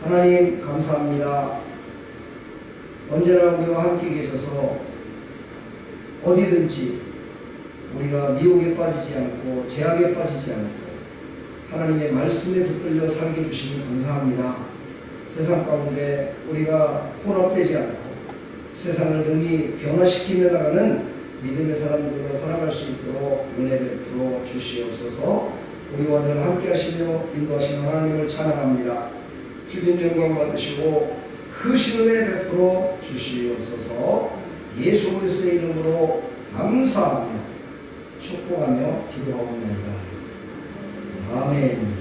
하나님 감사합니다. 언제나 우리와 함께 계셔서 어디든지 우리가 미혹에 빠지지 않고 제약에 빠지지 않고 하나님의 말씀에 붙들려 살게 해주시니 감사합니다. 세상 가운데 우리가 혼합되지 않고 세상을 능히 변화시키며 나가는 믿음의 사람들과 살아갈 수 있도록 은혜 베풀어 주시옵소서. 우리와 늘 함께 하시며 인도하시는 하나님을 찬양합니다. 주님 영광 받으시고 크신 은혜 베풀어 주시옵소서. 예수 그리스도의 이름으로 감사하며 축복하며 기도하옵나이다. 아멘.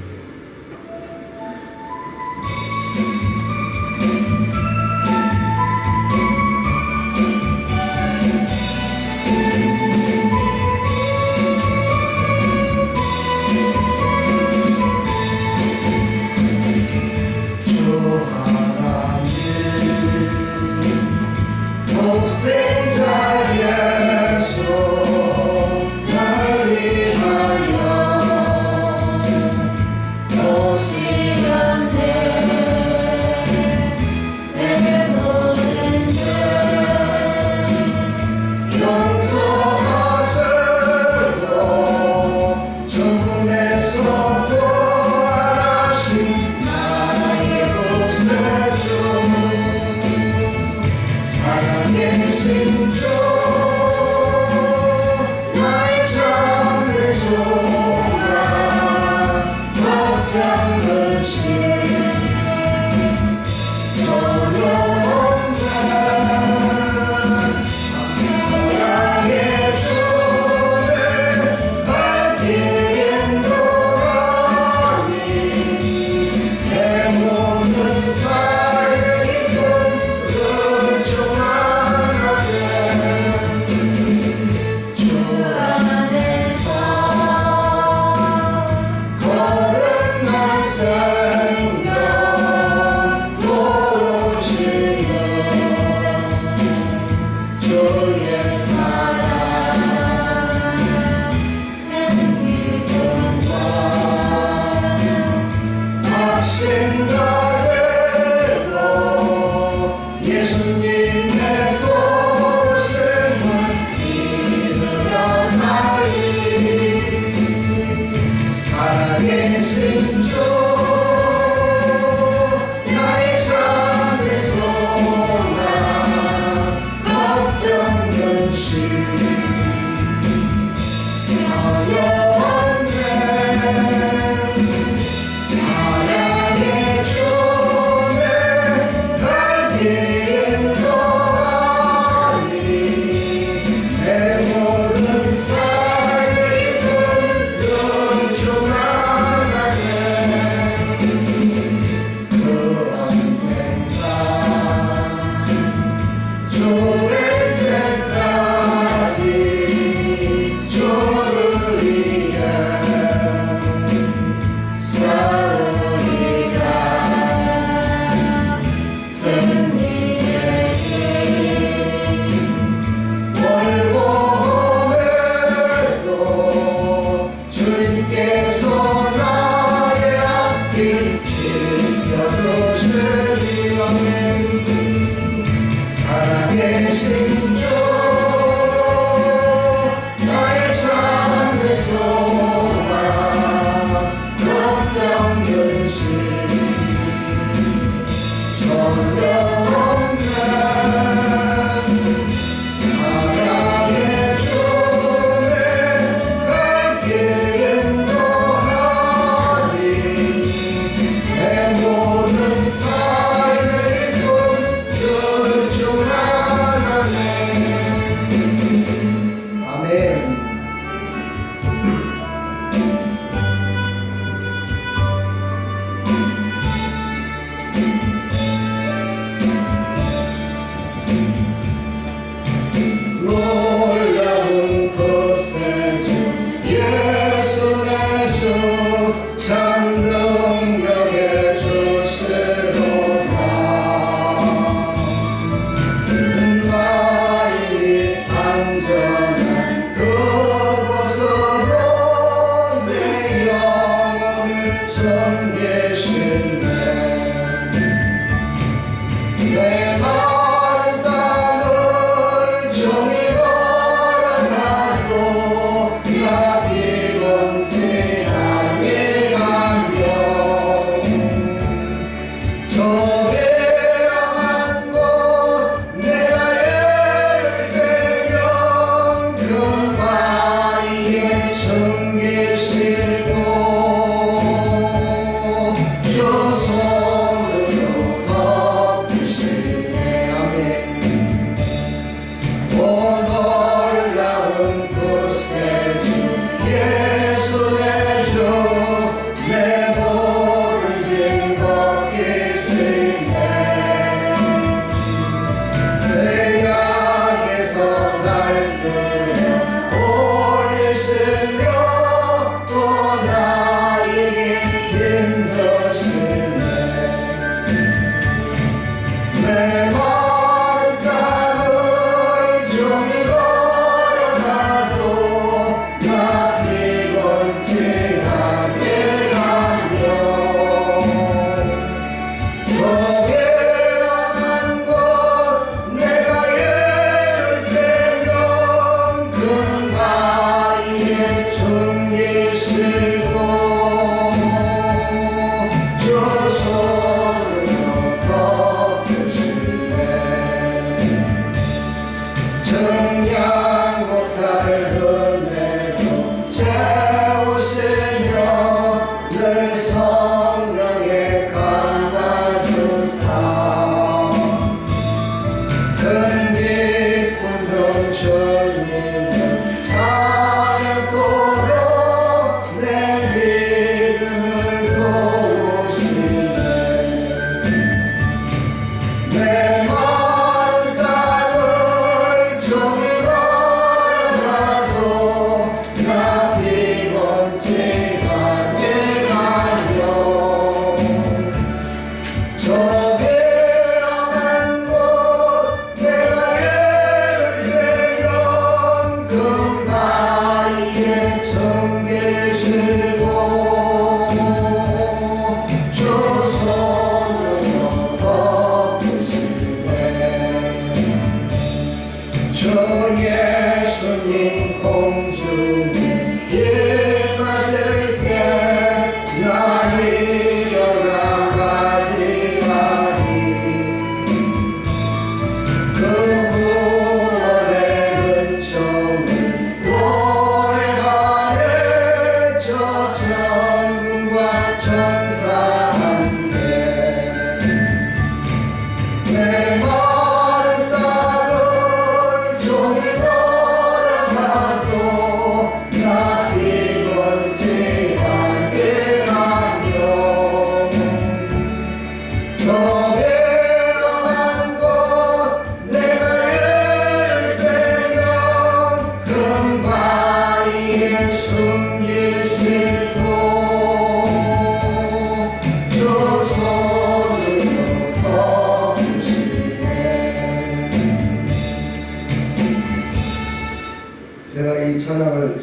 내 모든 삶의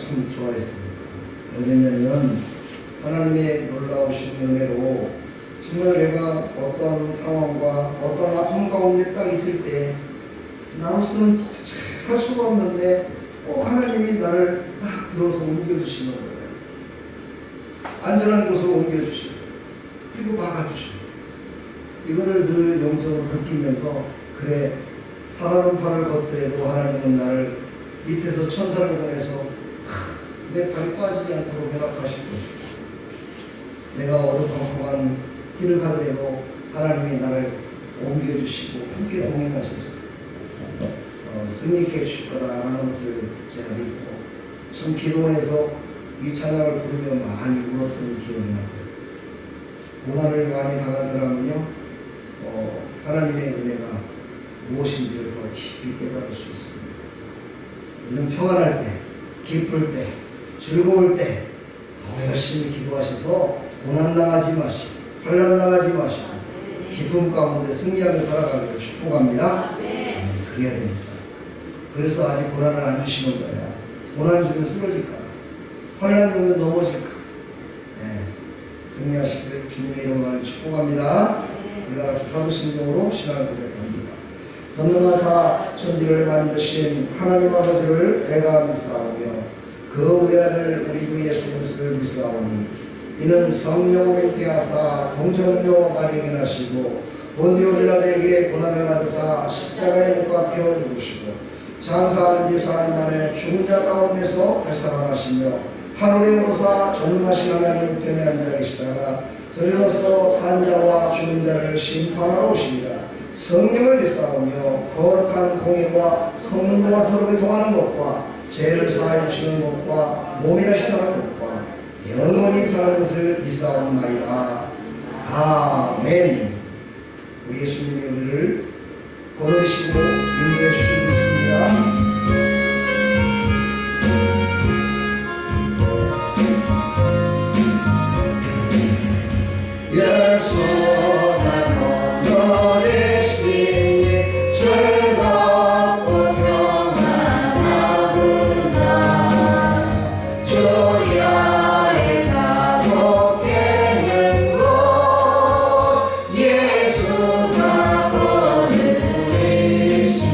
참 좋아했습니다. 왜냐면 하나님의 놀라우신 은혜로 정말 내가 어떤 상황과 어떤 아픔 가운데 딱 있을 때 나로서는 할 수가 없는데 꼭 하나님이 나를 딱 들어서 옮겨주시는 거예요. 안전한 곳으로 옮겨주시고 그리고 막아주시고 이거를 늘 영적으로 느끼면서 그래 살아는 발을 걷더라도 하나님은 나를 밑에서 천사를 보내서 내 발이 빠지지 않도록 허락하실 것이고 내가 어두컴컴한 길을 가더라도 하나님이 나를 옮겨주시고 함께 동행하셔서 승리케 해주실 거라는 것을 제가 믿고 참 기도원에서 이 찬양을 부르며 많이 울었던 기억이 나고 고난을 많이 당한 사람은요 하나님의 은혜가 무엇인지를 더 깊이 깨달을 수 있습니다. 요즘 평안할 때, 기쁠 때, 즐거울 때 더 열심히 기도하셔서 고난당하지 마시고 환난당하지 마시고 기쁨 가운데 승리하며 살아가기를 축복합니다. 그래야 됩니다. 그래서 아직 고난을 안 주시는 거야. 고난 주면 쓰러질까 환난이 오면 넘어질까. 승리하시길 주님의 이름으로 축복합니다. 우리가 사도신경으로 신앙을 고백합니다. 전능하사 천지를 만드신 하나님 아버지를 내가 믿사오며 그 외아들 우리 주 예수 그리스도를 믿사오니 이는 성령을 잉태하사 동정녀 발행을 하시고 본디오 빌라도에게 고난을 받으사 십자가에 못 박혀 죽으시고 장사한 지 사흘 만에 죽은 자 가운데서 다시 살아나시며 하늘에 오르사 전능하신 하나님 우편에 앉아 계시다가 그리로서 산자와 죽은 자를 심판하러 오시리라. 성령을 믿사오며 거룩한 공예와 성령과 서로 교통하는 것과 죄를 사하여 주시는 것과 몸이 다시 사는 것과 영원히 사는 것을 믿사옵나이다. 아멘. 우리 예수님이 우리를 거느리시고 인도해 주시길 믿습니다. 예수는 거느리시니 즐겁고 평안하구나. 주야의 자복되는 곳 예수가 거느리시니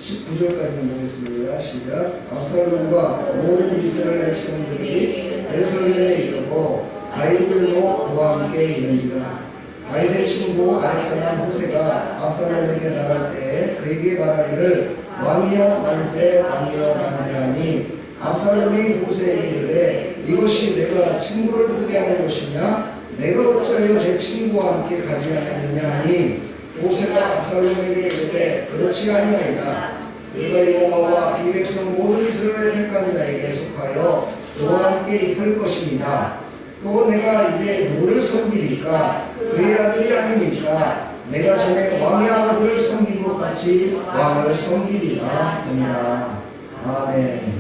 19절까지 보겠습니다. 시작. 압살롬과 모든 이스라엘 백성들이 예루살렘에 이르고 아이들도 그와 함께 이르니라. 다윗의 친구 알렉산더 후세가 압살롬에게 나갈 때 그에게 말하기를 왕이여 만세 왕이여 만세하니 압살롬이 후세에게 이르되 이것이 내가 친구를 후대하는 것이냐 내가 어찌하여 내 친구와 함께 가지 않았느냐 하니 후세가 압살롬에게 이르되 그렇지 아니하이다. 네가 여호와와 이 백성 모든 이스라엘 택한 자에게 속하여 그와 함께 있을 것입니다. 또 내가 이제 누구를 섬기리까 그의 아들이 아니니까 내가 전에 왕의 아버지를 섬긴 것 같이 왕을 섬기리라 하니라. 아멘.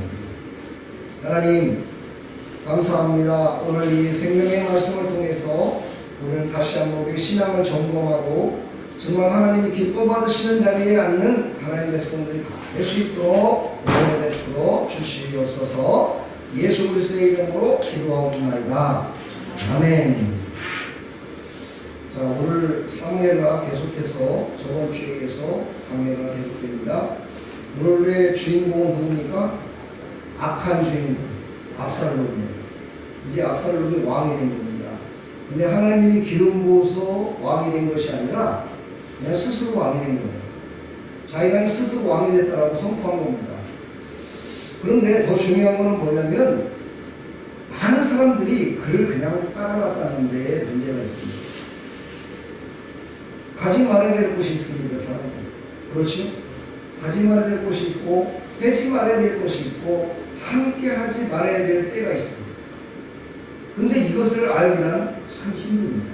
하나님 감사합니다. 오늘 이 생명의 말씀을 통해서 우리는 다시 한번 우리 신앙을 점검하고 정말 하나님이 기뻐 받으시는 자리에 앉는 하나님의 백성들이 다 될 수 있도록 은혜 베풀어 주시옵소서. 예수 그리스도의 이름으로 기도하옵나이다. 아멘. 자, 오늘 사무엘과 계속해서 저번 주에 이어서 강해가 계속됩니다. 오늘의 주인공은 누굽니까? 악한 주인공 압살롬이에요. 이제 압살롬이 왕이 된 겁니다. 근데 하나님이 기름 부어서 왕이 된 것이 아니라 그냥 스스로 왕이 된 거예요. 자기가 스스로 왕이 됐다라고 선포한 겁니다. 그런데 더 중요한 것은 뭐냐면 많은 사람들이 그를 그냥 따라갔다는 데에 문제가 있습니다. 가지 말아야 될 곳이 있습니다. 사람은. 그렇죠? 가지 말아야 될 곳이 있고 빼지 말아야 될 곳이 있고 함께 하지 말아야 될 때가 있습니다. 근데 이것을 알기는 참 힘듭니다.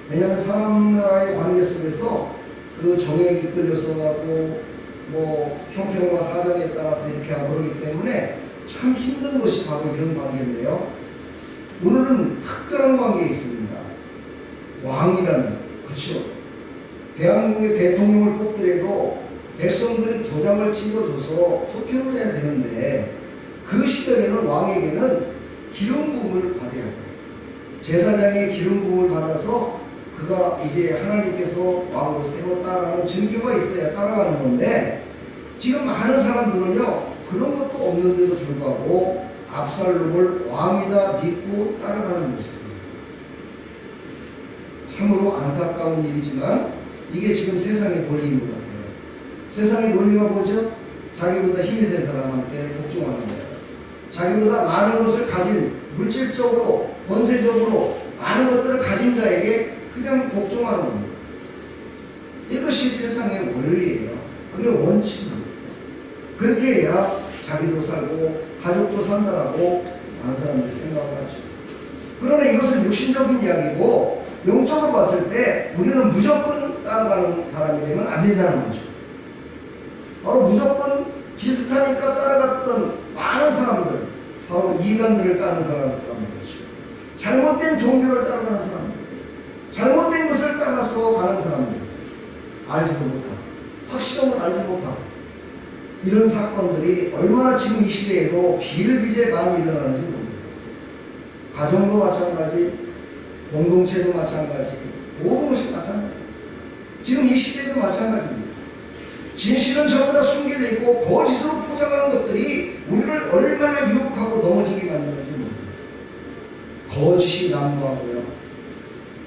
왜냐하면 사람과의 관계 속에서 그 정액이 이끌려서 가고 뭐 형편과 사정에 따라서 이렇게 하고 그러기 때문에 참 힘든 것이 바로 이런 관계인데요. 오늘은 특별한 관계에 있습니다. 왕이라는, 그렇죠? 대한민국의 대통령을 뽑더라도 백성들이 도장을 찍어줘서 투표를 해야 되는데 그 시절에는 왕에게는 기름 부음을 받아야 돼요. 제사장의 기름 부음을 받아서 그가 이제 하나님께서 왕으로 세웠다라는 증표가 있어야 따라가는 건데 지금 많은 사람들은요 그런 것도 없는데도 불구하고 압살롬을 왕이다 믿고 따라가는 모습입니다. 참으로 안타까운 일이지만 이게 지금 세상의 권리인 것 같아요. 세상의 논리가 뭐죠? 자기보다 힘이 센 사람한테 복종하는 거예요. 자기보다 많은 것을 가진 물질적으로 권세적으로 많은 것들을 가진 자에게 그냥 복종하는 겁니다. 이것이 세상의 원리예요. 그게 원칙입니다. 그렇게 해야 자기도 살고 가족도 산다라고 많은 사람들이 생각을 하죠. 그러나 이것은 육신적인 이야기고 영적으로 봤을 때 우리는 무조건 따라가는 사람이 되면 안 된다는 거죠. 바로 무조건 비슷하니까 따라갔던 많은 사람들, 바로 이단들을 따르는 사람들이죠. 잘못된 종교를 따라가는 사람들, 잘못된 것을 따라서 가는 사람들, 알지도 못하고 확실함을 알지 못하고 이런 사건들이 얼마나 지금 이 시대에도 비일비재 많이 일어나는지 모릅니다. 가정도 마찬가지, 공동체도 마찬가지, 모든 것이 마찬가지. 지금 이 시대도 마찬가지입니다. 진실은 전부 다 숨겨져 있고 거짓으로 포장한 것들이 우리를 얼마나 유혹하고 넘어지게 만드는지 모릅니다. 거짓이 난무하고요.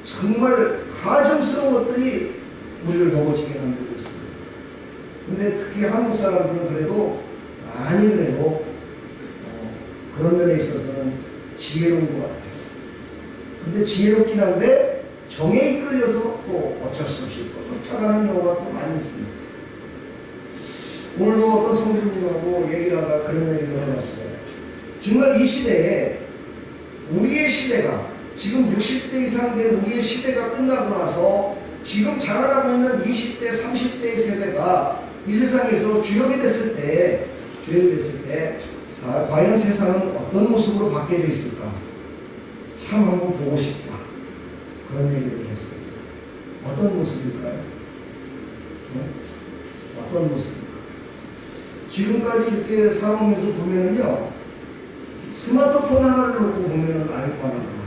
정말 가증스러운 것들이 우리를 넘어지게 만들고 있습니다. 근데 특히 한국 사람들은 그래도 많이 그래도 그런 면에 있어서는 지혜로운 것 같아요. 근데 지혜롭긴 한데 정에 이끌려서 또 어쩔 수 없이 또 쫓아가는 경우가 또 많이 있습니다. 오늘도 어떤 성도님하고 얘기를 하다 그런 얘기를 해봤어요. 정말 이 시대에 우리의 시대가 지금 60대 이상 된 우리의 시대가 끝나고 나서 지금 자라나고 있는 20대, 30대의 세대가 이 세상에서 주역이 됐을 때 과연 세상은 어떤 모습으로 바뀌어져 있을까? 참 한번 보고 싶다. 그런 얘기를 했어요. 어떤 모습일까요? 네? 어떤 모습일까요? 지금까지 이렇게 살아오면서 보면은요, 스마트폰 하나를 놓고 보면은 알 거 하는 것 같아요.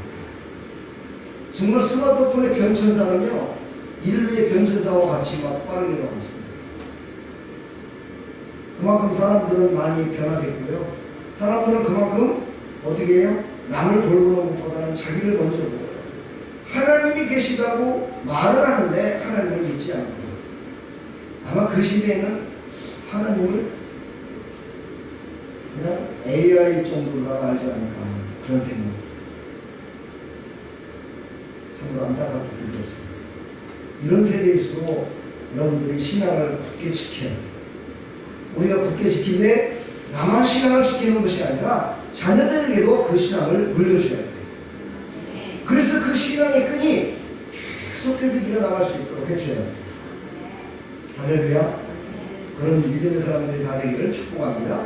정말 스마트폰의 변천사는요, 인류의 변천사와 같이 막 빠르게 가고 있습니다. 그만큼 사람들은 많이 변화됐고요. 사람들은 그만큼 어떻게 해요? 남을 돌보는 것보다는 자기를 먼저 보고요. 하나님이 계시다고 말을 하는데 하나님을 믿지 않고요. 아마 그 시대에는 하나님을 그냥 AI 정도로다가 알지 않을까 하는 그런 생각. 참으로 안타깝게 들었습니다. 이런 세대일수록 여러분들이 신앙을 굳게 지켜야 돼요. 우리가 굳게 지키는데 나만 신앙을 지키는 것이 아니라 자녀들에게도 그 신앙을 물려줘야 돼요. 그래서 그 신앙의 끈이 계속해서 이어나갈 수 있도록 해줘야 돼요. 할렐루야. 그런 믿음의 사람들이 다 되기를 축복합니다.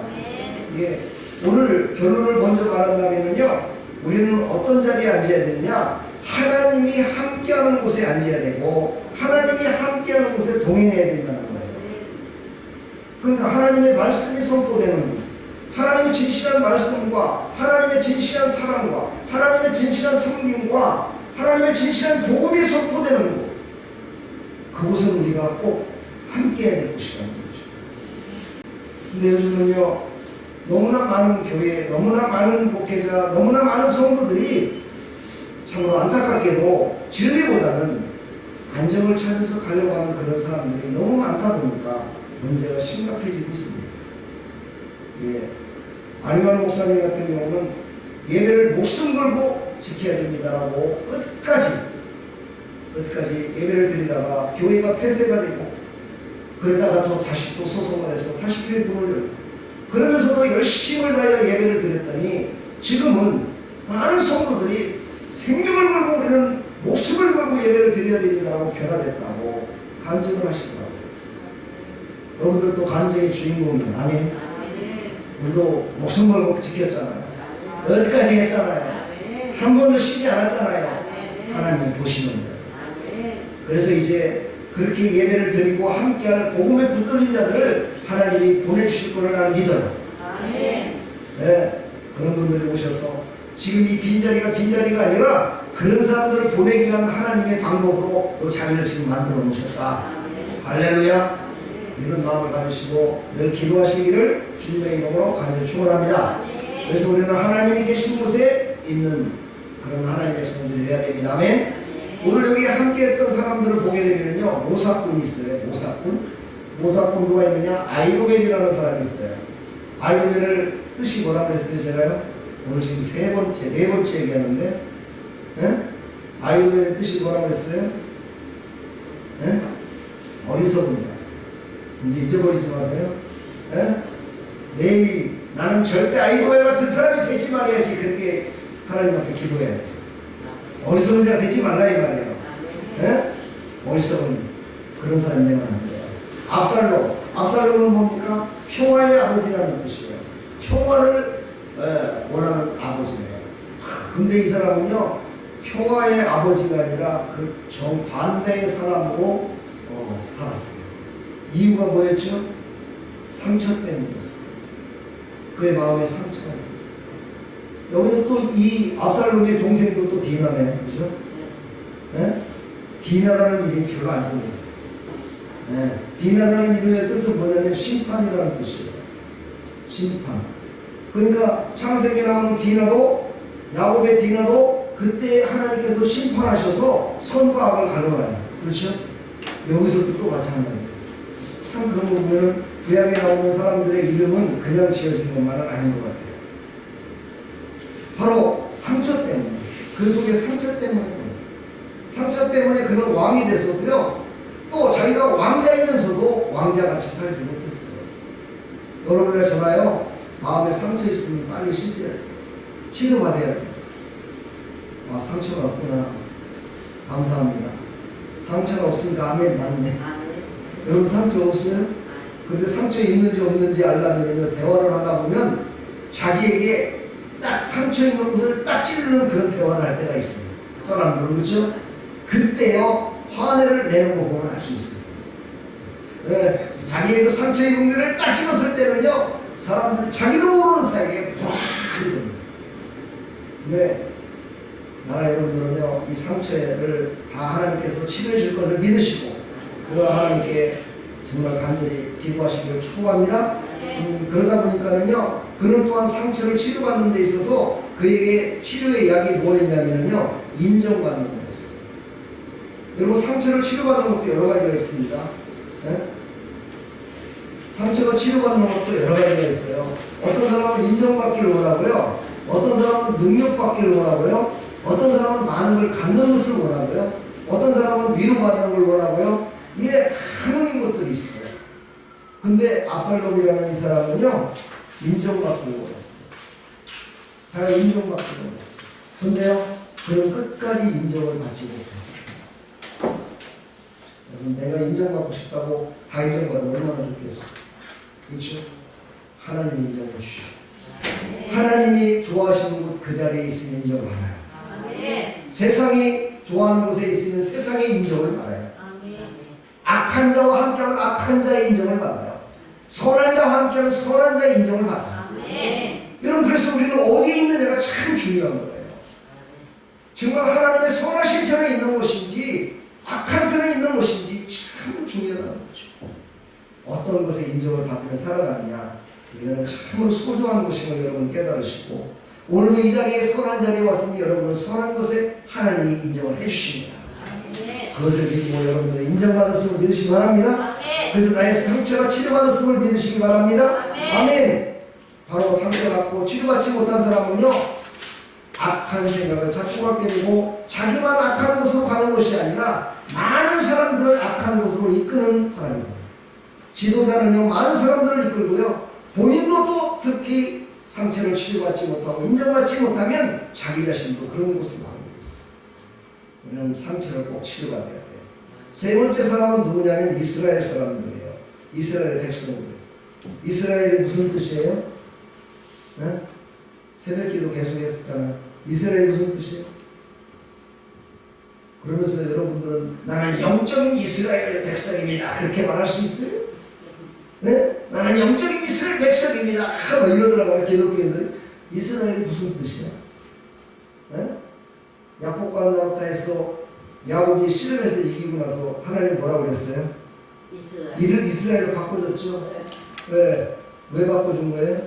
예, 오늘 결론을 먼저 말한다면요, 우리는 어떤 자리에 앉아야 되느냐? 하나님이 함께하는 곳에 앉아야 되고 하나님이 함께하는 곳에 동행해야 된다는 거예요. 그러니까 하나님의 말씀이 선포되는 곳, 하나님의 진실한 말씀과 하나님의 진실한 사랑과 하나님의 진실한 성김과 하나님의 진실한 복음이 선포되는 곳, 그곳은 우리가 꼭 함께해야 될 곳이라는 거죠. 근데 요즘은요, 너무나 많은 교회, 너무나 많은 목회자, 너무나 많은 성도들이 참으로 안타깝게도 진리보다는 안정을 찾아서 가려고 하는 그런 사람들이 너무 많다 보니까 문제가 심각해지고 있습니다. 예, 안희환 목사님 같은 경우는 예배를 목숨 걸고 지켜야 됩니다라고 끝까지 예배를 드리다가 교회가 폐쇄가 되고 그러다가 또 다시 또 소송을 해서 다시 교회 문을 열고 그러면서도 열심을 다해 예배를 드렸더니 지금은 많은 성도들이 생명을 걸고 우리는 목숨을 걸고 예배를 드려야 됩니다라고 변화됐다고 간증을 하시더라고요. 여러분들도 간증의 주인공이에요. 아멘. 우리도 목숨 걸고 지켰잖아요. 어디까지 했잖아요. 한 번도 쉬지 않았잖아요. 하나님이 보시는 거예요. 그래서 이제 그렇게 예배를 드리고 함께할 복음에 붙들린 자들을 하나님이 보내주실 거를 나는 믿어요. 네, 그런 분들이 오셔서 지금 이 빈자리가 아니라 그런 사람들을 보내기 위한 하나님의 방법으로 이 자리를 지금 만들어 놓으셨다. 할렐루야. 이런 마음을 가지시고 늘 기도하시기를 주님의 이름으로 간절히 축원합니다. 그래서 우리는 하나님이 계신 곳에 있는 그런 하나님의 백성들이 되어야 됩니다. 아멘. 오늘 여기 함께 했던 사람들을 보게 되면요, 모사꾼이 있어요. 모사꾼 누가 있느냐? 아이도벨이라는 사람이 있어요. 아이도벨을 뜻이 뭐라고 했을 때 제가요, 오늘 지금 네 번째 얘기하는데, 예? 아이도벨의 뜻이 뭐라고 했어요? 예? 어리석은 자. 이제 잊어버리지 마세요. 예? 내일 나는 절대 아이도벨 같은 사람이 되지 말아야지. 그렇게 하나님 앞에 기도해야 돼. 어리석은 자가 되지 말라 이 말이에요. 예? 어리석은 그런 사람이 되면 안 돼요. 압살롬은 뭡니까? 평화의 아버지라는 뜻이에요. 평화를 원하는 아버지네요. 근데 이 사람은요, 평화의 아버지가 아니라 그 정반대의 사람으로 살았어요. 이유가 뭐였죠? 상처 때문이었어요. 그의 마음에 상처가 있었어요. 여기는 또 이 압살롬의 동생도 또 디나네, 그죠? 네? 디나라는 이름이 별로 안 좋은 거예요. 네. 디나라는 이름의 뜻은 뭐냐면 심판이라는 뜻이에요. 심판. 그러니까 창세기에 나오는 디나도, 야곱의 디나도 그때 하나님께서 심판하셔서 선과 악을 갈라놔요. 그렇죠? 여기서도 또 마찬가지예요. 참 그런 거 보면 구약에 나오는 사람들의 이름은 그냥 지어진 것만은 아닌 것 같아요. 바로 상처 때문에, 그 속에 상처 때문에 그는 왕이 됐었고요. 또 자기가 왕자이면서도 왕자같이 살지 못했어요. 여러분이나 저나요, 마음에 상처 있으면 빨리 씻어야 돼요. 치료받아야 돼요. 아, 상처가 없구나. 감사합니다. 상처가 없으니까 아멘 맞네. 여러분 상처 없어요? 근데 상처 있는지 없는지 알려면 대화를 하다 보면 자기에게 딱 상처 있는 것을 딱 찌르는 그런 대화를 할 때가 있어요. 사람들은 그렇죠? 그때요 화내를 내는 거 보면 알 수 있어요. 네, 자기의 그 상처 입은 데를 딱 찍었을 때는요, 사람들 자기도 모르는 사이에 확 이릅니다. 네, 나라 여러분들은요 이 상처를 다 하나님께서 치료해 줄 것을 믿으시고 그거 하나님께 정말 간절히 기도하시기를 축복합니다. 그러다 보니까는요, 그는 또한 상처를 치료받는 데 있어서 그에게 치료의 약이 뭐였냐면요, 인정받는 거였어요. 여러분, 상처를 치료받는 것도 여러 가지가 있습니다. 네? 상처가 치료받는 것도 여러 가지가 있어요. 어떤 사람은 인정받기를 원하고요, 어떤 사람은 능력받기를 원하고요, 어떤 사람은 많은 걸 갖는 것을 원하고요, 어떤 사람은 위로받는 걸 원하고요. 이게 많은 것들이 있어요. 근데 압살롬이라는 이 사람은요, 인정받기를 원했어요. 자기가 인정받기를 원했어요. 근데요, 그는 끝까지 인정을 받지 못했어요. 여러분, 내가 인정받고 싶다고 다 인정받으면 얼마나 좋겠어요. 그렇죠? 하나님 인정해 주시오. 하나님이 좋아하시는 곳 그 자리에 있으면 인정받아요. 세상이 좋아하는 곳에 있으면 세상의 인정을 받아요. 악한 자와 함께하면 악한 자의 인정을 받아요. 선한 자와 함께하면 선한 자의 인정을 받아요. 여러분, 그래서 우리는 어디에 있느냐가 참 중요한 거예요. 정말 하나님의 선하신 편에 있는 것인지 악한 편에 있는 것인지 참 중요하다는 거죠. 어떤 것에 인정을 받으며 살아가느냐, 이거는 참으로 소중한 것임을 여러분 깨달으시고, 오늘 이 자리에 선한 자리에 왔으니 여러분은 선한 것에 하나님이 인정을 해주십니다. 그것을 믿고 여러분들은 인정받았음을 믿으시기 바랍니다. 그래서 나의 상처가 치료받았음을 믿으시기 바랍니다. 아멘. 바로 상처받고 치료받지 못한 사람은요, 악한 생각을 자꾸 갖게 되고 자기만 악한 곳으로 가는 것이 아니라 많은 사람들을 악한 곳으로 이끄는 사람이에요. 지도자는요, 많은 사람들을 이끌고요, 본인도 또 특히 상처를 치료받지 못하고 인정받지 못하면 자기 자신도 그런 곳으로 가는 거예요. 우리는 상처를 꼭 치료받아야 돼요. 세 번째 사람은 누구냐면 이스라엘 사람들이에요. 이스라엘 백성들. 이스라엘이 무슨 뜻이에요? 네? 새벽기도 계속 했었잖아요. 이스라엘이 무슨 뜻이에요? 그러면서 여러분들은 나는 영적인 이스라엘 백성입니다, 그렇게 말할 수 있어요? 네? 나는 영적인 이스라엘 백성입니다, 막 이러더라고요, 기독교인들이. 이스라엘이 무슨 뜻이야? 네? 야곱과 나루타에서 야곱이 시름에서 이기고 나서 하나님 뭐라고 그랬어요? 이를 이스라엘로 바꿔줬죠. 네. 왜 바꿔준 거예요?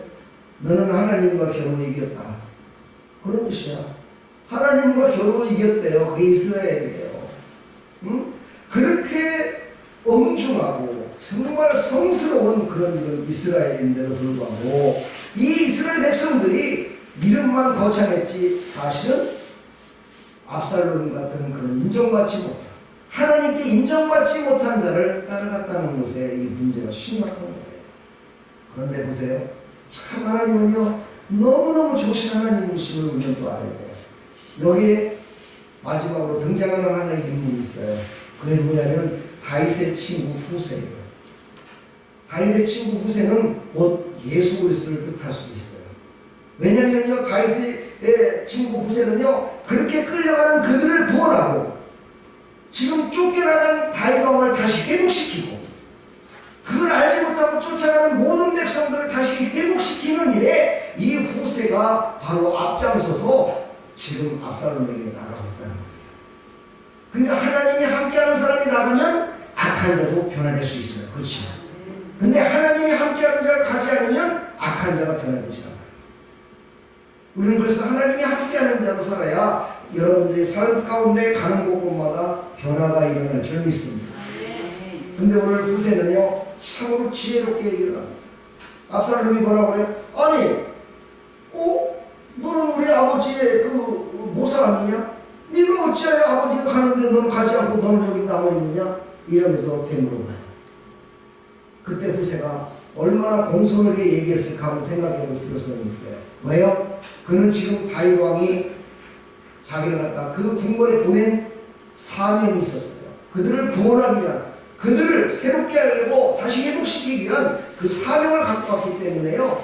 너는 하나님과 겨루 이겼다, 그런 뜻이야. 하나님과 겨루 이겼대요. 그게 이스라엘이에요. 응? 그렇게 엄중하고 정말 성스러운 그런 이런 이스라엘인데도 불구하고 이 이스라엘 백성들이 이름만 거창했지 사실은 압살롬 같은 그런 인정받지 못한, 하나님께 인정받지 못한 자를 따라갔다는 것에 이 문제가 심각한 거예요. 그런데 보세요, 참 하나님은요, 너무너무 좋으신 하나님이심을 우리는 또 알아야 돼요. 여기에 마지막으로 등장하는 하나의 인물이 있어요. 그게 누구냐면 다윗의 친구 후세예요. 다윗의 친구 후세는 곧 예수 그리스도를 뜻할 수도 있어요. 왜냐면요, 다윗의 친구 후세는요, 그렇게 끌려가는 그들을 구원하고 지금 쫓겨나간 다윗 왕을 다시 회복시키고 그걸 알지 못하고 쫓아가는 모든 백성들을 다시 회복시키는 일에 이 후세가 바로 앞장서서 지금 압살롬에게 나가고 있다는 거예요. 근데 하나님이 함께하는 사람이 나가면 악한 자도 변화될 수 있어요. 그렇죠? 근데 하나님이 함께하는 자가 가지 않으면 악한 자가 변화되지 않아요. 우리는 그래서 하나님이 함께하는 자로 살아야 여러분들이 삶 가운데 가는 곳곳마다 변화가 일어날 줄 믿습니다. 근데 오늘 후세는요, 참으로 지혜롭게 얘기를 합니다. 압살롬이 뭐라고 해요? 아니, 너는 우리 아버지의 그 모사 아니냐? 네가 어찌하여 아버지가 가는데 너는 가지 않고 너는 여기 남아있느냐? 이러면서 되물어봐요. 그때 후세가 얼마나 공손하게 얘기했을까 한번 생각해볼 필요성이 있어요. 왜요? 그는 지금 다윗 왕이 자기를 갖다 그 궁궐에 보낸 사명이 있었어요. 그들을 구원하기 위한, 그들을 새롭게 하려고 다시 회복시키기 위한 그 사명을 갖고 왔기 때문에요,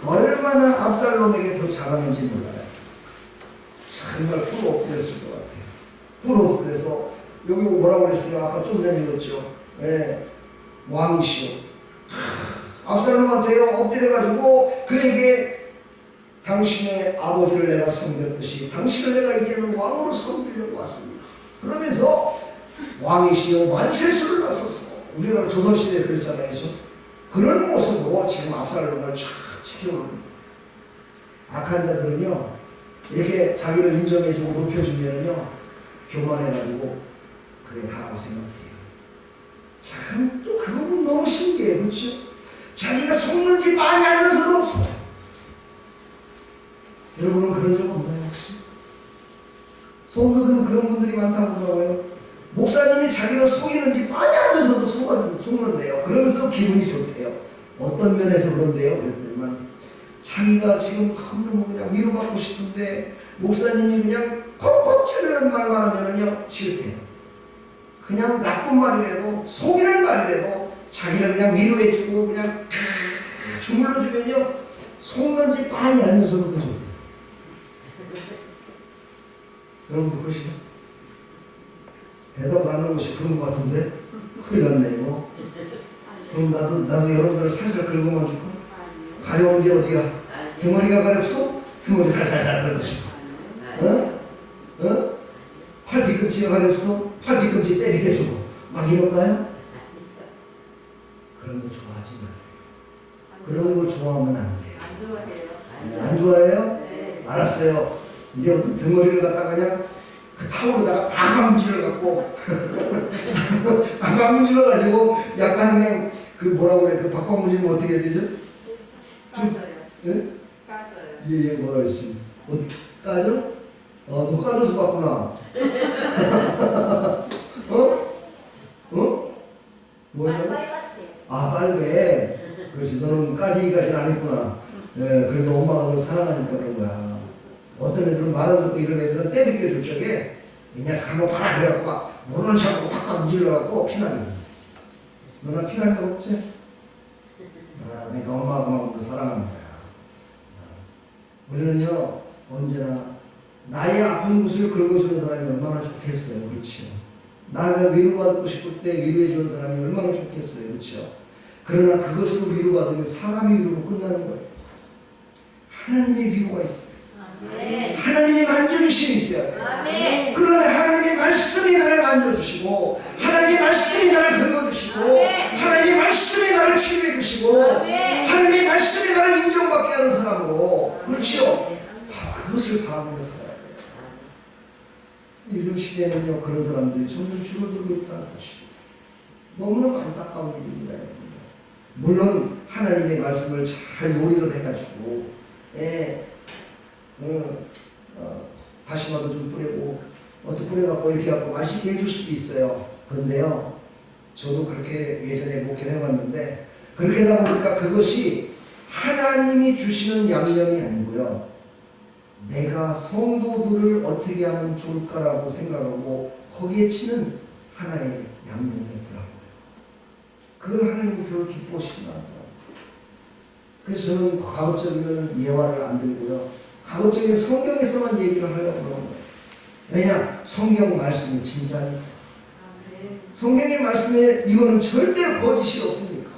얼마나 압살롬에게 더 잘하는지 몰라요. 정말 뿔 엎드렸을 것 같아요. 뿔 엎드려서 여기 뭐라고 그랬어요? 아까 좀 전에 읽었죠. 네. 왕이시오. 압살롬한테 엎드려가지고 그에게 당신의 아버지를 내가 섬겼듯이 당신을 내가 이제는 왕으로 섬기려고 왔습니다. 그러면서 왕이시여 만세수를 하소서. 우리는 조선시대에 그랬잖아요. 그런 모습으로 지금 압살롬을 쫙 지켜봅니다. 악한 자들은요, 이렇게 자기를 인정해주고 높여주면은요, 교만해가지고 그게 다라고 생각해요. 참, 또 그거 보면 너무 신기해요. 그렇죠? 자기가 속는지 많이 알면서도 속아요. 여러분은 그런 적 없나요, 혹시? 성도들은 그런 분들이 많다고 그러고요. 목사님이 자기를 속이는지 많이 알면서도 속는데요. 그러면서 기분이 좋대요. 어떤 면에서 그런데요? 그랬더니만 자기가 지금 너무 그냥 위로받고 싶은데 목사님이 그냥 콕콕 찌르는 말만 하면은요 싫대요. 그냥 나쁜 말이라도 속이는 말이라도 자기를 그냥 위로해주고 그냥 주물러주면요 속는지 많이 알면서도 그 좋대요. 여러분도 그러시나요? 대답을 안 하는 것이 그런 것 같은데 큰일 났네 이거. 그럼 나도 여러분들을 살살 긁어만 줄까? 가려운 게 어디야? 등머리가 가렵소? 등머리 살살살 긁어주고. 팔 뒤꿈치가 가렵소? 팔 뒤꿈치 때리게 해주고. 막 이럴까요? 그런 거 좋아하지 마세요. 그런 거 좋아하면 안 돼요. 안 좋아해요. 네, 안 좋아해요? 네. 알았어요. 이제부터 등머리를 갖다가 그냥 그 타올에다가 방방 문질러갖고 방방 문질러가지고 약간 그냥 그 뭐라고 그래 그 박방 문질면 어떻게 해야 되죠? 까져요. 예? 까져요. 예, 뭐라 그랬지? 어떻게 까져? 너 까져서 봤구나. 뭐냐? 아, 빨개. 그렇지. 너는 까지기까지는 안 했구나. 예, 그래도 엄마가 널 사랑하니까 그런 거야. 어떤 애들은 말을 듣고 이런 애들은 때리켜 줄 적에 이 녀석 한번 봐라 해갖고 막 모르는 척하고 확 문질러갖고 피나게. 너나 피날 거 없지? 그러니까 엄마가 그만큼 사랑하는 거야. 우리는요 언제나 나의 아픈 곳을 긁어주는 사람이 얼마나 좋겠어요. 그렇죠? 나가 위로받고 싶을 때 위로해주는 사람이 얼마나 좋겠어요. 그렇죠? 그러나 그것으로 위로받으면 사람의 위로로 끝나는 거예요. 하나님의 위로가 있어요. 아멘. 하나님의 만져주심이 있어야 돼요. 아멘. 그러면 하나님의 말씀이 나를 만져주시고 하나님의 말씀이 나를 긁어주시고 하나님의 말씀이 나를 치유해주시고 하나님의 말씀이 나를 인정받게 하는 사람으로 그렇죠? 그것을 바라보며 살아야 돼요. 요즘 시대에는요 그런 사람들이 점점 줄어들고 있다는 사실 너무너무 안타까운 일입니다. 물론 하나님의 말씀을 잘 요리를 해가지고 다시마도 좀 뿌리고 뿌려갖고 이렇게 하고 맛있게 해줄 수도 있어요. 그런데요 저도 그렇게 예전에 목회를 해봤는데 그렇게 하다 보니까 그것이 하나님이 주시는 양념이 아니고요 내가 성도들을 어떻게 하면 좋을까라고 생각하고 거기에 치는 하나의 양념이었더라고요. 그걸 하나님이 별로 기뻐하시지 않더라고요. 그래서 저는 가급적이면 예화를 안 들고요. 가급적이면 성경에서만 얘기를 하려고 그러는 거예요. 왜냐? 성경 말씀이 진짜니까. 성경의 말씀에 이거는 절대로 거짓이 없으니까.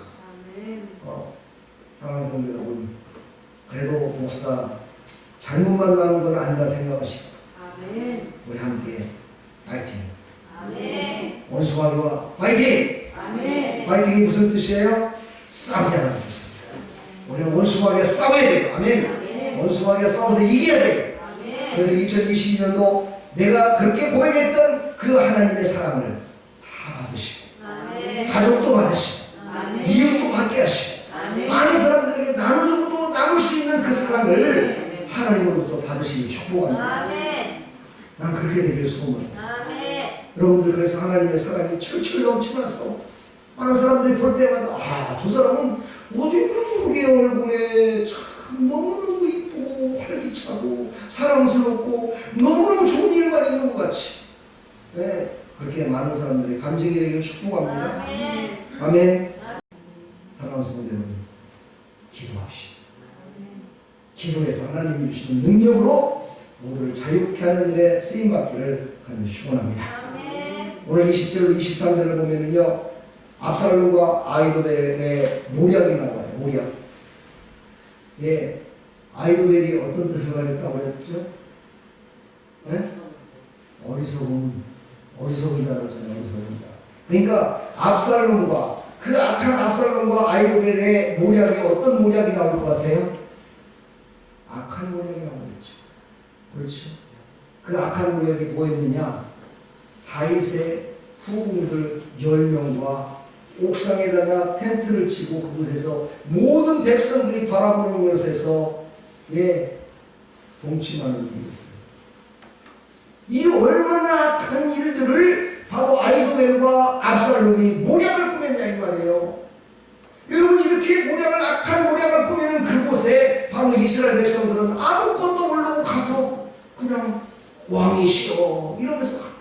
사랑하는 성도 여러분, 그래도 목사 잘못만 나온 건 아니다 생각하시고 우리 함께 파이팅. 원수마귀와 파이팅. 파이팅이 무슨 뜻이에요? 싸우자는 뜻이에요. 우리는 원수마귀와 싸워야 돼요. 아멘. 원수마귀와 싸워서 이겨야 돼요. 그래서 2022년도 내가 그렇게 고백했던 그 하나님의 사랑을 다 받으시고 가족도 받으시고 이웃도 받게 하시고 많은 사람들에게 나눠주고도 남을 수 있는 그 사랑을 하나님으로부터 받으시니 축복합니다. 난 그렇게 되길 소원합니다. 여러분들 그래서 하나님의 사랑이 철철 넘치면서 많은 사람들이 볼 때마다 저 사람은 어딘가 모르게 얼굴에 참 너무너무 이쁘고 활기차고 사랑스럽고 너무너무 좋은 일만 있는 것 같이 그렇게 많은 사람들이 간증이 되기를 축복합니다. 아멘. 사랑하는 성도 여러분, 기도합시다. 기도해서 하나님이 주시는 능력으로 모두를 자유케 하는 일에 쓰임받기를 간절히 축원합니다. 오늘 20절로 23절을 보면은요 압살롬과 아이도벨의 모략이 나와요. 모략. 아이도벨이 어떤 뜻을 가졌다고 했죠? 어리석은 자라잖아요. 어리석은 자. 그러니까 압살롬과 그 악한 압살롬과 아이도벨의 모략이 어떤 모략이 나올 것 같아요? 악한 모략이 나오겠죠. 그렇죠. 그 악한 모략이 뭐였느냐? 다윗의 후궁들 10명과 옥상에다가 텐트를 치고 그곳에서 모든 백성들이 바라보는 곳에서 동침하는 일이었어요. 이 얼마나 악한 일들을 바로 아이도벨과 압살롬이 모략을 꾸몄냐 이 말이에요. 여러분, 이렇게 악한 모략을 꾸미는 그곳에 바로 이스라엘 백성들은 아무것도 모르고 가서 그냥 왕이 싫어 이러면서 갔다.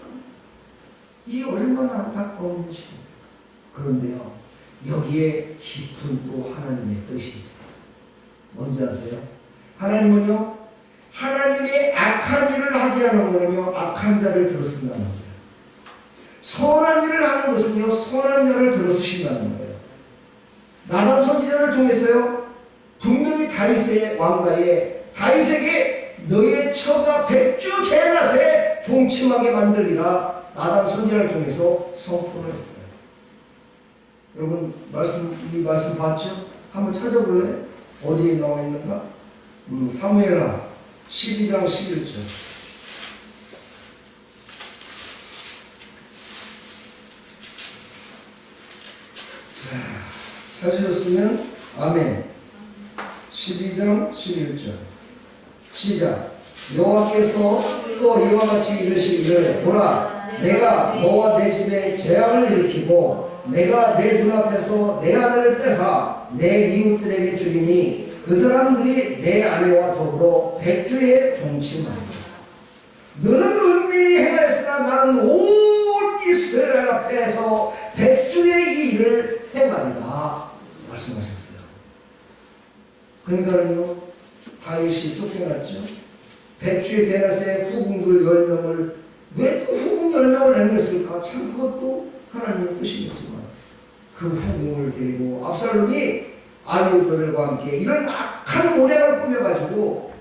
이 얼마나 안타까운지. 그런데요, 여기에 깊은 또 하나님의 뜻이 있어요. 뭔지 아세요? 하나님은요, 하나님의 악한 일을 하게 하는 거는요, 악한 자를 들어쓴다는 거예요. 선한 일을 하는 것은요, 선한 자를 들어쓰신다는 거예요. 나단 선지자를 통해서요, 분명히 다윗의 왕가에 다윗에게 너의 처가 백주 제낫에 동침하게 만들리라 나단 선지자를 통해서 선포를 했어요. 여러분, 이 말씀 봤죠? 한번 찾아볼래? 어디에 나와 있는가? 사무엘하 12장 11절. 자, 찾으셨으면 아멘. 12장 11절 시작. 여호와께서 또 이와 같이 이르시기를 보라, 내가 너와 내 집에 재앙을 일으키고 내가 내 눈앞에서 내 아들을 떼사 내 이웃들에게 주리니 그 사람들이 내 아내와 더불어 백주에 동침하리라. 너는 은밀히 행하였으나 나는 온 이스라엘 앞에서 백주의 이 일을 행하리라 말씀하셨어요. 그러니까요, 다윗이 쫓겨났죠. 백주의 대낮에 후궁들 10명을 왜 또 후궁 10명을 남겼을까? 참 그것도 하나님의 뜻이겠지만 그 후궁을 데리고 압살롬이 아비우들과 함께 이런 악한 모략을 꾸며가지고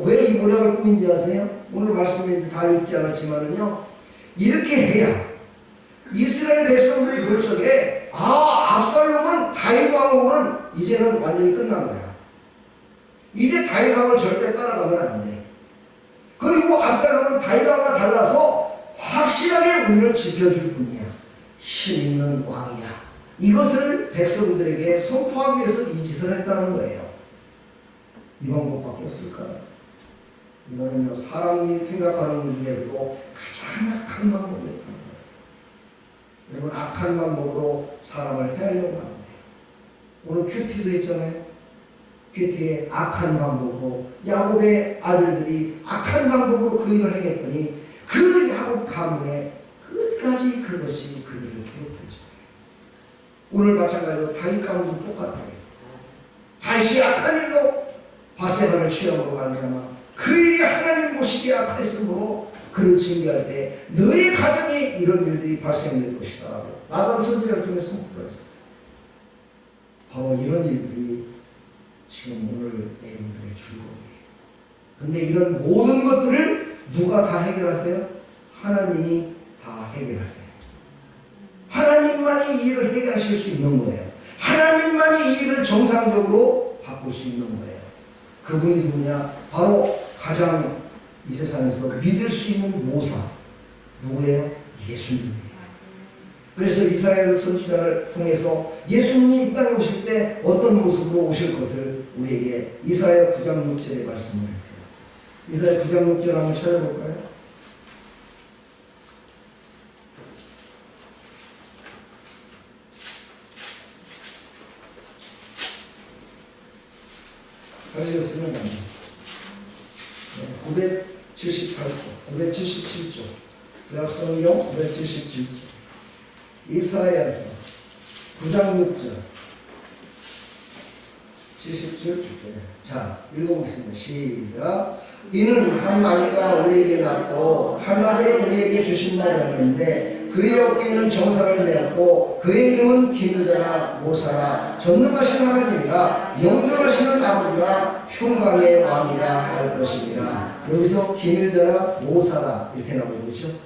왜 이 모략을 꾸민지 아세요? 오늘 말씀에 다 읽지 않았지만은요, 이렇게 해야 이스라엘 백성들이 볼 적에 압살롬은 다윗 왕후는 이제는 완전히 끝난 거야. 이제 다윗 왕을 절대 따라가면 안 돼. 그리고 압살롬은 다윗 왕과 달라서 확실하게 우리를 지켜줄 분이야. 힘 있는 왕이야. 이것을 백성들에게 선포하기 위해서 이 짓을 했다는 거예요. 이 방법밖에 없을까요? 이거는요, 사람이 생각하는 것 중에서도 가장 악한 방법이었다는 거예요. 여러분, 악한 방법으로 사람을 해하려고 하는 거예요. 오늘 큐티도 했잖아요. 큐티의 악한 방법으로 야곱의 아들들이 악한 방법으로 그 일을 하겠더니 그 야곱 가문에 끝까지 그것이 그들을 괴롭혔죠. 오늘 마찬가지로 다윗 가문도 똑같아요. 다윗이 악한 일로 바세바를 취함으로 말미암아 그 일이 하나님 보시기에 악했으므로 그를 징계할 때 너의 가정에 이런 일들이 발생될 것이다 라고 나단 선지자를 통해 선포를 했어요. 바로 이런 일들이 지금 오늘 여러분들의 즐거움이에요. 근데 이런 모든 것들을 누가 다 해결하세요? 하나님이 다 해결하세요. 하나님만이 이 일을 해결하실 수 있는 거예요. 하나님만이 이 일을 정상적으로 바꿀 수 있는 거예요. 그분이 누구냐? 바로 가장 이 세상에서 믿을 수 있는 모사. 누구예요? 예수님이에요. 그래서 이사야 선지자를 통해서 예수님이 이 땅에 오실 때 어떤 모습으로 오실 것을 우리에게 이사야 9장 6절에 말씀을 했어요. 이사야 9장 6절 한번 찾아볼까요? 하셨으면 합니다. 978조, 977조, 구약성경 977조, 이사야서 9장 6절, 77조. 자, 읽어보겠습니다. 시작. 이는 한 아이가 우리에게 낳고 한 아들을 우리에게 주신 바 되었는데 그의 어깨에는 정사를 내었고 그의 이름은 기묘자라 모사라 전능하신 하나님이라 영존하시는 아버지라 평강의 왕이라 할 것입니다. 여기서 기묘자라 모사라 이렇게 나오죠. 그렇죠?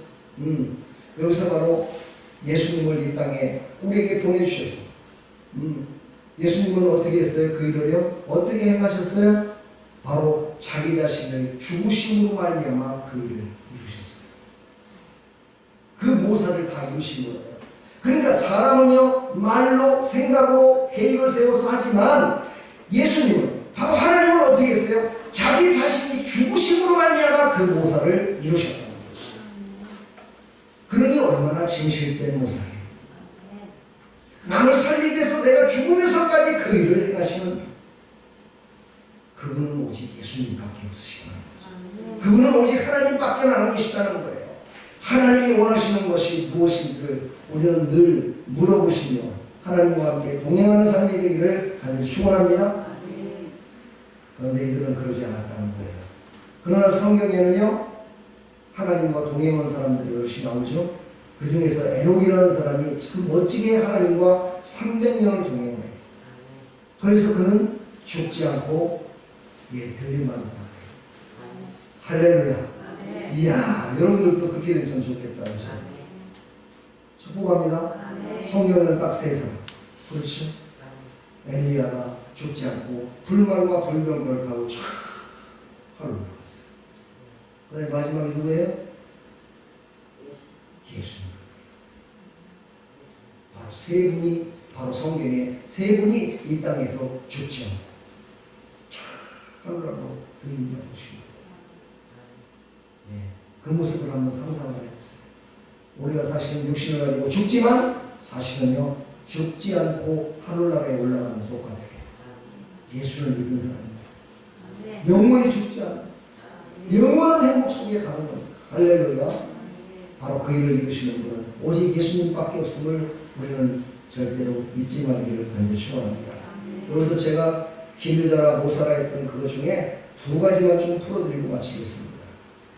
여기서 바로 예수님을 이 땅에 우리에게 보내주셔서 예수님은 어떻게 했어요? 그 일을요? 어떻게 행하셨어요? 바로 자기 자신을 죽으심으로 말미암아 그 일을 이루셨어요. 그 모사를 다 이루신 거예요. 그러니까 사람은요 말로 생각으로 계획을 세워서 하지만 예수님은 바로 하나님은 어떻게 했어요? 자기 자신이 죽으심으로 말미암아 그 모사를 이루셨다는 것이죠. 그러니 얼마나 진실된 모사예요. 남을 살리기 위해서 내가 죽으면서까지 그 일을 행하시는 그분은 오직 예수님밖에 없으시다는 거죠. 그분은 오직 하나님밖에 안 계시다는 거예요. 하나님이 원하시는 것이 무엇인지를 우리는 늘 물어보시며 하나님과 함께 동행하는 삶이 되기를 간절히 축원합니다. 그런데 이들은 그러지 않았다는 거예요. 그러나 성경에는요 하나님과 동행한 사람들이 여럿이 나오죠. 그 중에서 에녹이라는 사람이 참 멋지게 하나님과 300년을 동행을 해요. 그래서 그는 죽지 않고 들림받았다. 할렐루야. 이야, 여러분들도 그렇게 되면 참 좋겠다. 그렇죠? 축복합니다. 성경에는 딱 세 사람. 그렇죠? 엘리야가 죽지 않고 불말과 불병거를 타고 쫙 하루를 갔어요. 그 다음에 마지막에 누구예요? 예수님. 바로 세 분이, 바로 성경에 세 분이 이 땅에서 죽지 않고 쫙 하루라고 들림받으십니다. 그 모습을 한번 상상을 해보세요. 우리가 사실은 육신을 가지고 죽지만 사실은요 죽지 않고 하늘나라에 올라가는 것 똑같아요. 예수를 믿은 사람입니다. 영원히 죽지 않고 영원한 행복 속에 가는 거니까. 할렐루야. 바로 그 일을 이루시는 분은 오직 예수님밖에 없음을 우리는 절대로 잊지 말기를 간절히 축원합니다. 여기서 제가 김유자라 모사라 했던 그것 중에 두 가지만 좀 풀어드리고 마치겠습니다.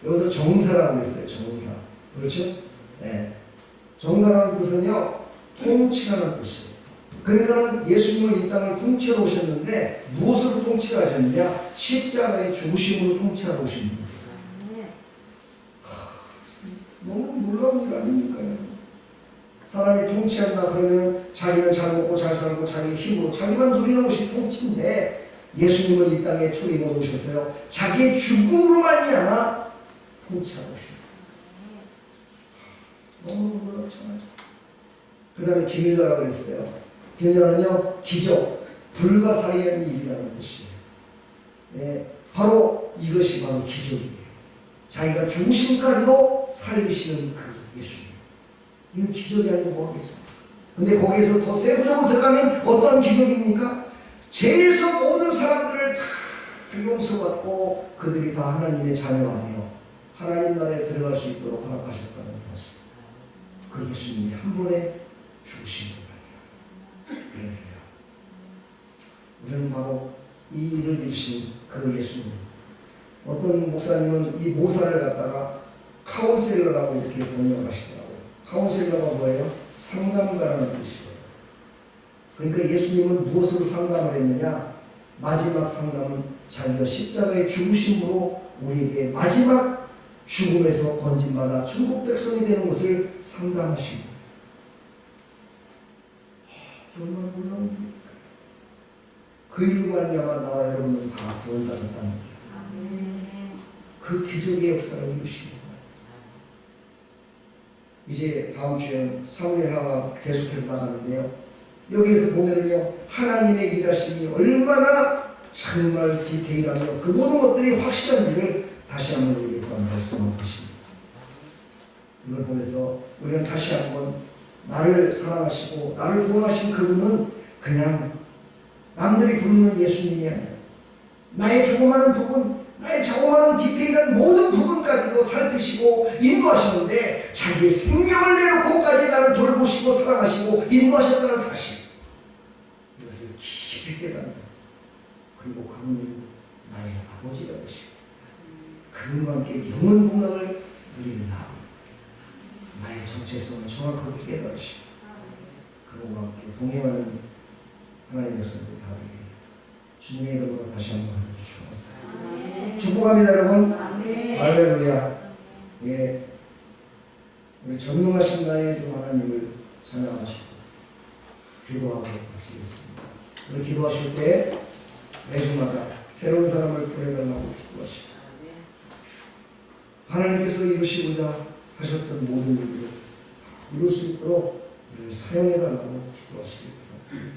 여기서 정사라고 했어요. 정사. 그렇죠? 네. 정사라는 뜻은요 통치라는 뜻이에요. 그러니까 예수님은 이 땅을 통치하러 오셨는데 무엇으로 통치하셨느냐? 십자가의 죽으심으로 통치하러 오신 분이에요. 너무 놀라운 일 아닙니까요? 사람이 통치한다 그러면 자기는 잘 먹고 잘 살고 자기 힘으로 자기만 누리는 것이 통치인데 예수님은 이 땅에 초대해 오셨어요. 자기의 죽음으로 말미암아 통치하고 오십니다. 너무 놀랍잖아요. 그 다음에 김유자라고 그랬어요. 김유자는요 기적, 불가사의한 일이라는 뜻이에요. 네, 바로 이것이 바로 기적이에요. 자기가 죽으심까지도 살리시는 그 예수님. 이건 기적이 아니고 뭐겠습니까? 근데 거기에서 더 세부적으로 들어가면 어떠한 기적입니까? 죄에서 모든 사람들을 다 용서받고 그들이 다 하나님의 자녀가 되어 하나님 나라에 들어갈 수 있도록 허락하셨다는 사실. 그 예수님이 한 번에 죽으신 거예요. 우리는 바로 이 일을 이루신 그 예수님. 어떤 목사님은 이 모사를 갖다가 카운셀러라고 이렇게 번역을 하시더라고요. 카운셀러가 뭐예요? 상담가라는 뜻이에요. 그러니까 예수님은 무엇으로 상담을 했느냐? 마지막 상담은 자기가 십자가의 죽으심으로 우리에게 마지막 죽음에서 건진받아 천국 백성이 되는 것을 상담하신 거예요. 얼마나 놀라운 일입니까? 그 일로 말미암아 나와 여러분은 다 구원받았다는 거예요. 그 기적의 역사를 이루신 거예요. 이제 다음 주에 사무엘하가 계속해서 나가는데요. 여기에서 보면은요, 하나님의 일하심이 얼마나 정말 디테일하며 그 모든 것들이 확실한지를 다시 한번 우리에게 또한 말씀하고 계십니다. 이걸 보면서 우리가 다시 한번 나를 사랑하시고 나를 구원하신 그분은 그냥 남들이 부르는 예수님이 아니라 나의 조그마한 부분, 나의 자그마한 디테일한 모든 부분까지도 살피시고 인도하시는데 자기의 생명을 내놓고까지 나를 돌보시고 사랑하시고 인도하셨다는 사실, 이것을 깊이 깨닫는, 그리고 그분이 나의 아버지라시고 그분과 함께 영원 공락을 누리리라. 나의 정체성을 정확하게 깨달으시고 그분과 함께 동행하는 하나님의 백성들이 다 되기를 주님의 이름으로 다시 한번 축복합니다. 축복합니다, 여러분. 할렐루야. 예, 우리 전능하신 나의 주 하나님을 찬양하시고 기도하고 마치겠습니다. 우리 기도하실 때 매주마다 새로운 사람을 보내달라고 기도하시고 하나님께서 이루시고자 하셨던 모든 일을 이룰 수 있도록 우리를 사용해달라고 기도하시길 바랍니다.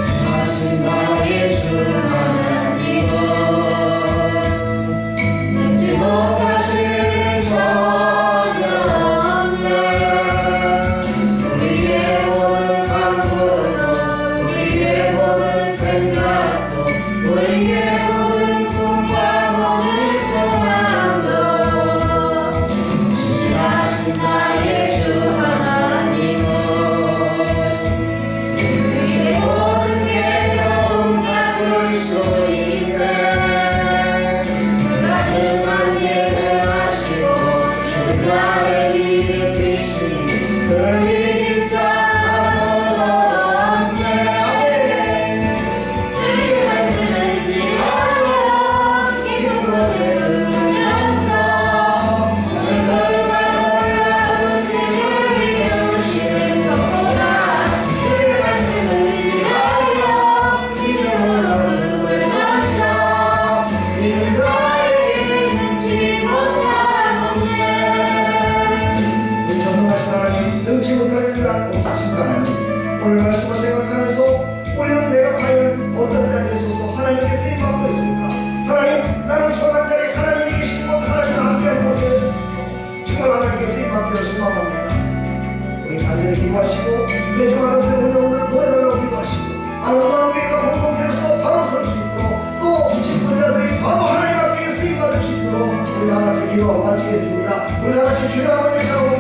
사신 나의 주 하나님은 잊지 못하실 일 전혀 없네. 우리의 모든 간구도 우리의 모든 생각도 우리의 모든 꿈과 모든 소망도 신실하신 나의 주 하나님은 우리의 모든 괴로움 바꿀 수 있네. 그가 등한 일 행하시고 주자를 일으키시니 그를 이길 자 아무도 없네. 주의 말씀을 지하여 깊은 곳을 누면서 오늘 그가 놀라운 일을 이루시는 것보다 주의 말씀을 위하여 믿음으로 눈을 던져 믿는 자에게 능치 못한 없네. 우리 전능하신 하나님, 능치 못할 일을 알고 없으신 하나님, 오늘 말씀을 생각하면서 우리는 내가 과연 어떤 자리에 서서 하나님께 쓰임받고 있습니까? 하나님, 나는 선한 자리 하나님이 계신 곳, 하나님과 함께하는 곳에 정말 하나님께 쓰임받기를 소망합니다. 우리 간절히 기도하시고 매주마다 새로운 영혼을 보내달라고 기도하시고 아름다운 교회가 공동체로서 바로 설 수 있도록 또 직분자들이 바로 하나님 앞에 쓰임받을 수 있도록 우리 다같이 기도하고 마치겠습니다. 우리 다같이 주여 아버지를 잡고